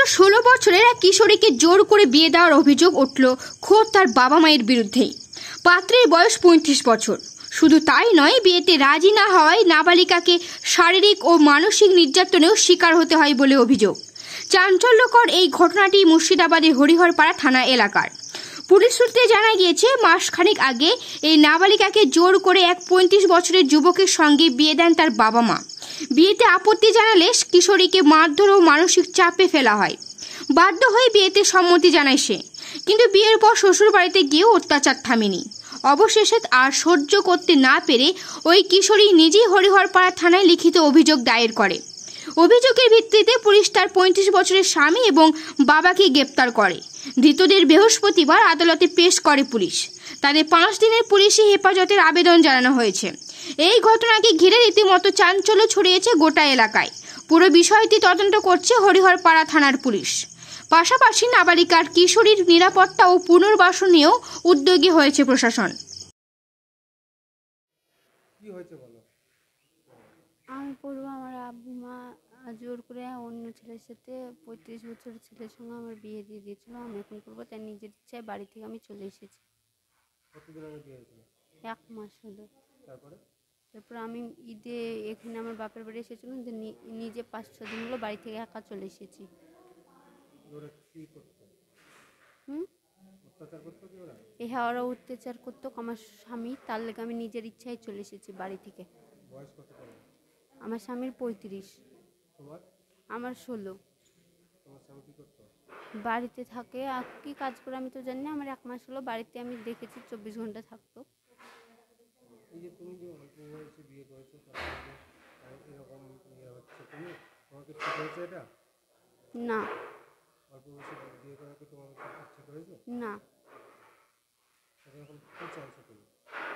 16 বছরের এক কিশোরীকে জোর করে বিয়ে দেওয়ার অভিযোগ উঠল খোদ তার বাবা মায়ের বিরুদ্ধেই। পাত্রের বয়স 35 বছর। শুধু তাই নয়, বিয়েতে রাজি না হওয়ায় নাবালিকাকে শারীরিক ও মানসিক নির্যাতনেও শিকার হতে হয় বলে অভিযোগ। চাঞ্চল্যকর এই ঘটনাটি মুর্শিদাবাদের হরিহরপাড়া থানা এলাকার। পুলিশ সূত্রে জানা গিয়েছে, মাসখানেক আগে এই নাবালিকাকে জোর করে এক 35 বছরের যুবকের সঙ্গে বিয়ে দেন তার বাবা মা। বিয়েতে আপত্তি জানালে কিশোরীকে মারধর ও মানসিক চাপে ফেলা হয়। বাধ্য হয়ে বিয়েতে সম্মতি জানায় সে, কিন্তু বিয়ের পর শ্বশুর বাড়িতে গিয়েও অত্যাচার থামেনি। অবশেষে আর সহ্য করতে না পেরে ওই কিশোরী নিজেই হরিহরপাড়া থানায় লিখিত অভিযোগ দায়ের করে। অভিযোগের ভিত্তিতে পুলিশ তার 35 বছরের স্বামী এবং বাবাকে গ্রেপ্তার করে। ধৃতদের বৃহস্পতিবার আদালতে পেশ করে পুলিশ। তাদের 5 দিনের পুলিশি হেফাজতের আবেদন জানানো হয়েছে। এই ঘটনাকে ঘিরে রীতিমতো চাঞ্চল্য ছড়িয়েছে গোটা এলাকায়। পুরো বিষয়টি তদন্ত করছে হরিহরপাড়া থানার পুলিশ। পাশাপাশি নাবালিকার কিশোরীর নিরাপত্তা ও পুনর্বাসন নিয়েও উদ্যোগী হয়েছে প্রশাসন। আমি পড়বো, আমার আব্বু মা জোর করে অন্য ছেলের সাথে 35 বছরের ছেলের সঙ্গে আমার বিয়ে দিয়ে দিয়েছিল। আমি এখন করবো, তাই নিজের ইচ্ছায় বাড়ি থেকে আমি চলে এসেছি। 1 মাস হলো। তারপর আমি ঈদে এখানে আমার বাপের বাড়ি এসেছিলাম, যে নিজে 5-6 দিন হলো বাড়ি থেকে একা চলে এসেছি। হ্যাঁ, ওরা অত্যাচার করতো আমার স্বামী, তার লেগে আমি নিজের ইচ্ছায় চলে এসেছি বাড়ি থেকে। আমার স্বামীর 35, আমার 16। বাড়িতে থাকে, আর কি কাজ করে আমি তো জানি না। আমার 1 মাস হলো বাড়িতে, আমি দেখেছি 24 ঘন্টা থাকতো। না না,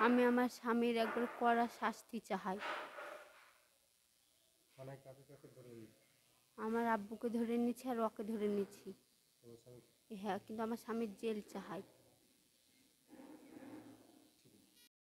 আমি আমার স্বামীর একবার কড়া শাস্তি চাই। আমার আব্বুকে ধরে নিয়েছি আর ওকে ধরে নিয়েছি। হ্যাঁ, কিন্তু আমার স্বামীর জেল চাই।